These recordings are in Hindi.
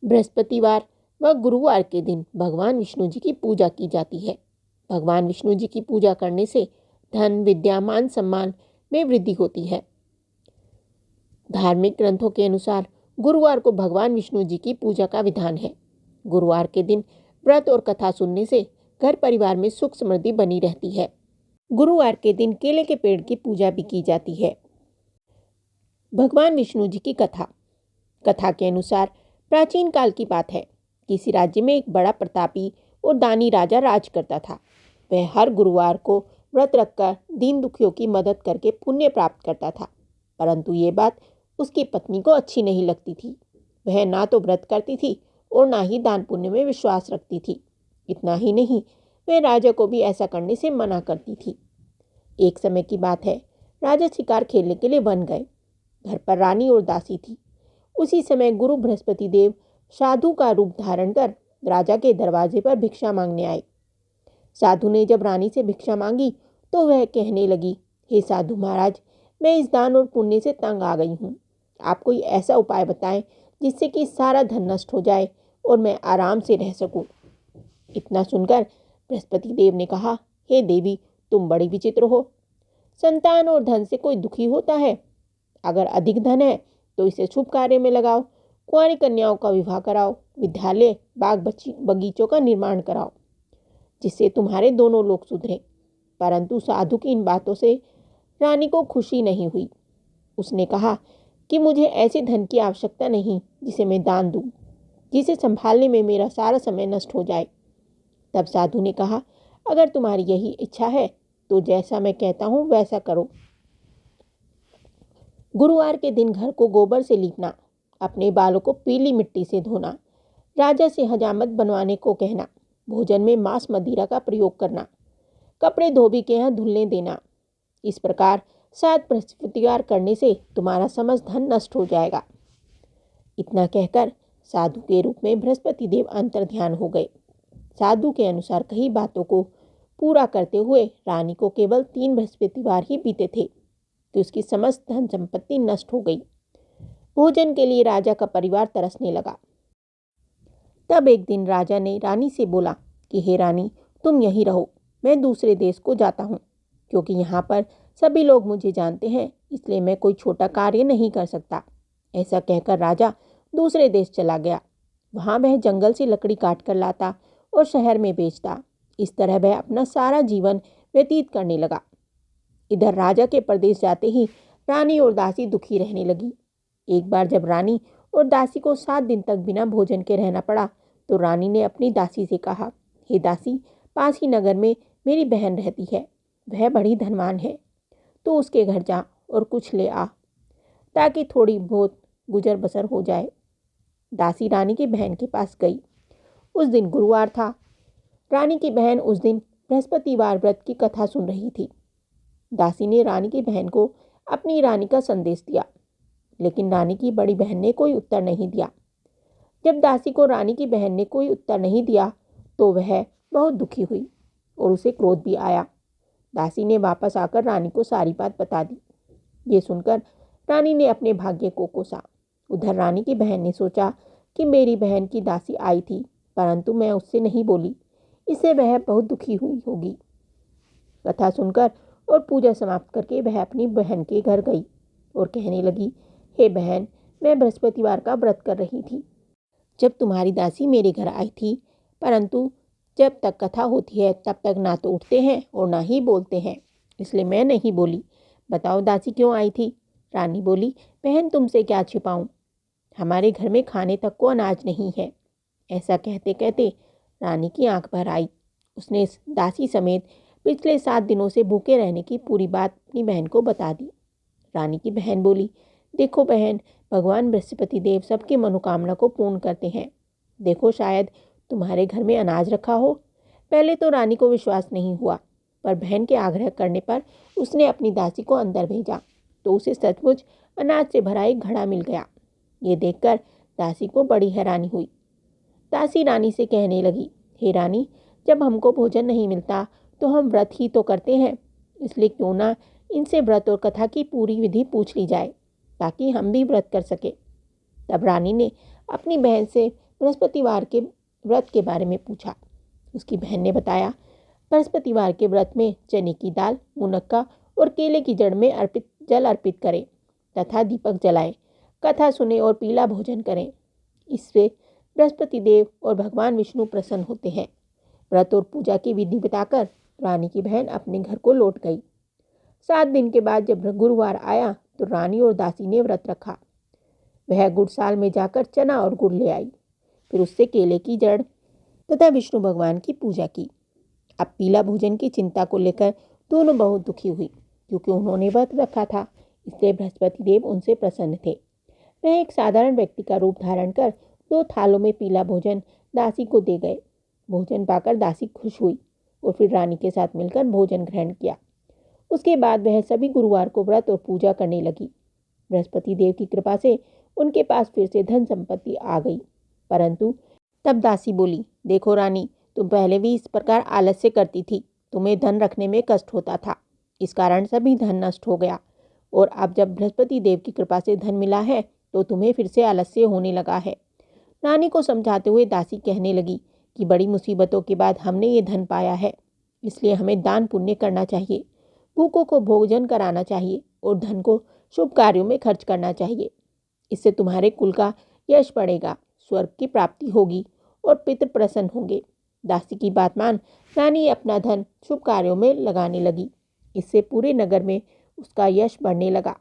बृहस्पतिवार व गुरुवार के दिन भगवान विष्णु जी की पूजा की जाती है। भगवान विष्णु जी की पूजा करने से धन, विद्या, मान सम्मान में वृद्धि होती है। धार्मिक ग्रंथों के अनुसार गुरुवार को भगवान विष्णु जी की पूजा का विधान है। गुरुवार के दिन व्रत और कथा सुनने से घर परिवार में सुख समृद्धि बनी रहती है। गुरुवार के दिन केले के पेड़ की पूजा भी की जाती है। भगवान विष्णु जी की कथा। कथा के अनुसार प्राचीन काल की बात है। किसी राज्य में एक बड़ा प्रतापी और दानी राजा राज करता था। वह हर गुरुवार को व्रत रखकर दीन दुखियों की मदद करके पुण्य प्राप्त करता था। परंतु ये बात उसकी पत्नी को अच्छी नहीं लगती थी। वह ना तो व्रत करती थी और ना ही दान पुण्य में विश्वास रखती थी। इतना ही नहीं, वह राजा को भी ऐसा करने से मना करती थी। एक समय की बात है, राजा शिकार खेलने के लिए वन गए। घर पर रानी और दासी थी। उसी समय गुरु बृहस्पति देव साधु का रूप धारण कर राजा के दरवाजे पर भिक्षा मांगने आए। साधु ने जब रानी से भिक्षा मांगी तो वह कहने लगी, हे साधु महाराज, मैं इस दान और पुण्य से तंग आ गई हूँ। आप कोई ऐसा उपाय बताएं जिससे कि सारा धन नष्ट हो जाए और मैं आराम से रह सकूं। इतना सुनकर बृहस्पति देव ने कहा, हे देवी, तुम बड़ी विचित्र हो। संतान और धन से कोई दुखी होता है? अगर अधिक धन है तो इसे शुभ कार्य में लगाओ। कुंवारी कन्याओं का विवाह कराओ। विद्यालय, बाग बगीचों का निर्माण कराओ, जिससे तुम्हारे दोनों लोग सुधरे। परंतु साधु की इन बातों से रानी को खुशी नहीं हुई। उसने कहा कि मुझे ऐसे धन की आवश्यकता नहीं जिसे मैं दान दूं, जिसे संभालने में मेरा सारा समय नष्ट हो जाए। तब साधु ने कहा, अगर तुम्हारी यही इच्छा है तो जैसा मैं कहता हूं वैसा करो। गुरुवार के दिन घर को गोबर से लीपना, अपने बालों को पीली मिट्टी से धोना, राजा से हजामत बनवाने को कहना, भोजन में मांस मदिरा का प्रयोग करना, कपड़े धोबी के यहाँ धुलने देना। इस प्रकार 7 बृहस्पतिवार करने से तुम्हारा समस्त धन नष्ट हो जाएगा। इतना कहकर साधु के रूप में बृहस्पति देव अंतर्ध्यान हो गए। साधु के अनुसार कई बातों को पूरा करते हुए रानी को केवल 3 बृहस्पतिवार ही बीते थे कि उसकी समस्त धन संपत्ति नष्ट हो गई। भोजन के लिए राजा का परिवार तरसने लगा। तब एक दिन राजा ने रानी से बोला कि हे रानी, तुम यहीं रहो, मैं दूसरे देश को जाता हूँ, क्योंकि यहाँ पर सभी लोग मुझे जानते हैं, इसलिए मैं कोई छोटा कार्य नहीं कर सकता। ऐसा कहकर राजा दूसरे देश चला गया। वहाँ वह जंगल से लकड़ी काट कर लाता और शहर में बेचता। इस तरह वह अपना सारा जीवन व्यतीत करने लगा। इधर राजा के प्रदेश जाते ही रानी और दासी दुखी रहने लगी। एक बार जब रानी और दासी को 7 दिन तक बिना भोजन के रहना पड़ा तो रानी ने अपनी दासी से कहा, हे दासी, पास ही नगर में मेरी बहन रहती है, वह बड़ी धनवान है, तो उसके घर जा और कुछ ले आ, ताकि थोड़ी बहुत गुजर बसर हो जाए। दासी रानी की बहन के पास गई। उस दिन गुरुवार था। रानी की बहन उस दिन बृहस्पतिवार व्रत की कथा सुन रही थी। दासी ने रानी की बहन को अपनी रानी का संदेश दिया, लेकिन रानी की बड़ी बहन ने कोई उत्तर नहीं दिया। जब दासी को रानी की बहन ने कोई उत्तर नहीं दिया तो वह बहुत दुखी हुई और उसे क्रोध भी आया। दासी ने वापस आकर रानी को सारी बात बता दी। ये सुनकर रानी ने अपने भाग्य को कोसा। उधर रानी की बहन ने सोचा कि मेरी बहन की दासी आई थी, परंतु मैं उससे नहीं बोली, इससे वह बहुत दुखी हुई होगी। कथा सुनकर और पूजा समाप्त करके वह अपनी बहन के घर गई और कहने लगी, हे बहन, मैं बृहस्पतिवार का व्रत कर रही थी जब तुम्हारी दासी मेरे घर आई थी, परंतु जब तक कथा होती है तब तक ना तो उठते हैं और ना ही बोलते हैं, इसलिए मैं नहीं बोली। बताओ दासी क्यों आई थी? रानी बोली, बहन, तुमसे क्या छिपाऊं, हमारे घर में खाने तक को अनाज नहीं है। ऐसा कहते कहते रानी की आंख भर आई। उसने दासी समेत पिछले 7 दिनों से भूखे रहने की पूरी बात अपनी बहन को बता दी। रानी की बहन बोली, देखो बहन, भगवान बृहस्पति देव सबकी मनोकामना को पूर्ण करते हैं। देखो, शायद तुम्हारे घर में अनाज रखा हो। पहले तो रानी को विश्वास नहीं हुआ, पर बहन के आग्रह करने पर उसने अपनी दासी को अंदर भेजा तो उसे सचमुच अनाज से भरा एक घड़ा मिल गया। ये देखकर दासी को बड़ी हैरानी हुई। दासी रानी से कहने लगी, हे रानी, जब हमको भोजन नहीं मिलता तो हम व्रत ही तो करते हैं, इसलिए क्यों ना इनसे व्रत और कथा की पूरी विधि पूछ ली जाए ताकि हम भी व्रत कर सके। तब रानी ने अपनी बहन से बृहस्पतिवार के व्रत के बारे में पूछा। उसकी बहन ने बताया, बृहस्पतिवार के व्रत में चने की दाल, मुनक्का और केले की जड़ में जल अर्पित करें तथा दीपक जलाएं, कथा सुने और पीला भोजन करें। इससे बृहस्पति देव और भगवान विष्णु प्रसन्न होते हैं। व्रत और पूजा की विधि बताकर रानी की बहन अपने घर को लौट गई। 7 दिन के बाद जब गुरुवार आया तो रानी और दासी ने व्रत रखा। वह गुड़साल में जाकर चना और गुड़ ले आई, फिर उससे केले की जड़ तथा विष्णु भगवान की पूजा की। अब पीला भोजन की चिंता को लेकर दोनों बहुत दुखी हुई, क्योंकि उन्होंने व्रत रखा था, इसलिए बृहस्पति देव उनसे प्रसन्न थे। वह एक साधारण व्यक्ति का रूप धारण कर 2 थालों में पीला भोजन दासी को दे गए। भोजन पाकर दासी खुश हुई और फिर रानी के साथ मिलकर भोजन ग्रहण किया। उसके बाद वह सभी गुरुवार को व्रत और पूजा करने लगी। बृहस्पति देव की कृपा से उनके पास फिर से धन संपत्ति आ गई। परंतु तब दासी बोली, देखो रानी, तुम पहले भी इस प्रकार आलस्य करती थी। तुम्हें धन रखने में कष्ट होता था, इस कारण सभी धन नष्ट हो गया। और अब जब बृहस्पति देव की कृपा से धन मिला है तो तुम्हें फिर से आलस्य होने लगा है। रानी को समझाते हुए दासी कहने लगी कि बड़ी मुसीबतों के बाद हमने ये धन पाया है, इसलिए हमें दान पुण्य करना चाहिए, भूखों को भोजन कराना चाहिए और धन को शुभ कार्यों में खर्च करना चाहिए। इससे तुम्हारे कुल का यश बढ़ेगा, स्वर्ग की प्राप्ति होगी और पितृ प्रसन्न होंगे। दासी की बात मान रानी अपना धन शुभ कार्यों में लगाने लगी। इससे पूरे नगर में उसका यश बढ़ने लगा।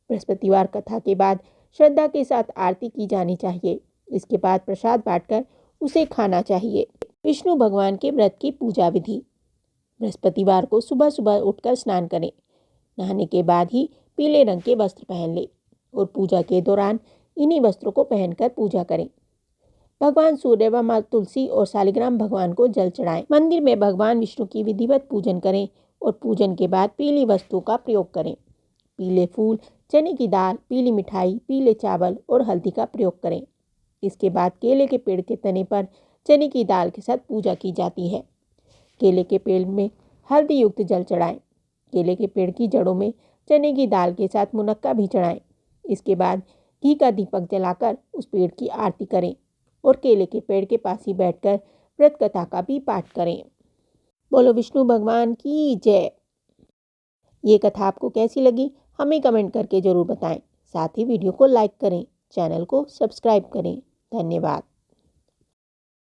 बृहस्पतिवार कथा के बाद श्रद्धा के साथ आरती की जानी चाहिए। इसके बाद प्रसाद बांटकर उसे खाना चाहिए। विष्णु भगवान के व्रत की पूजा विधि। बृहस्पतिवार को सुबह सुबह उठकर स्नान करें। नहाने के बाद ही पीले रंग के वस्त्र पहन लें और पूजा के दौरान इन्हीं वस्त्रों को पहनकर पूजा करें। भगवान सूर्य व माँ तुलसी और शालिग्राम भगवान को जल चढ़ाएं। मंदिर में भगवान विष्णु की विधिवत पूजन करें और पूजन के बाद पीली वस्तुओं का प्रयोग करें। पीले फूल, चने की दाल, पीली मिठाई, पीले चावल और हल्दी का प्रयोग करें। इसके बाद केले के पेड़ के तने पर चने की दाल के साथ पूजा की जाती है। केले के पेड़ में हल्दी युक्त जल चढ़ाएं। केले के पेड़ की जड़ों में चने की दाल के साथ मुनक्का भी चढ़ाएं। इसके बाद घी का दीपक जलाकर उस पेड़ की आरती करें और केले के पेड़ के पास ही बैठकर व्रत कथा का भी पाठ करें। बोलो विष्णु भगवान की जय। ये कथा आपको कैसी लगी हमें कमेंट करके जरूर बताएं। साथ ही वीडियो को लाइक करें, चैनल को सब्सक्राइब करें। धन्यवाद।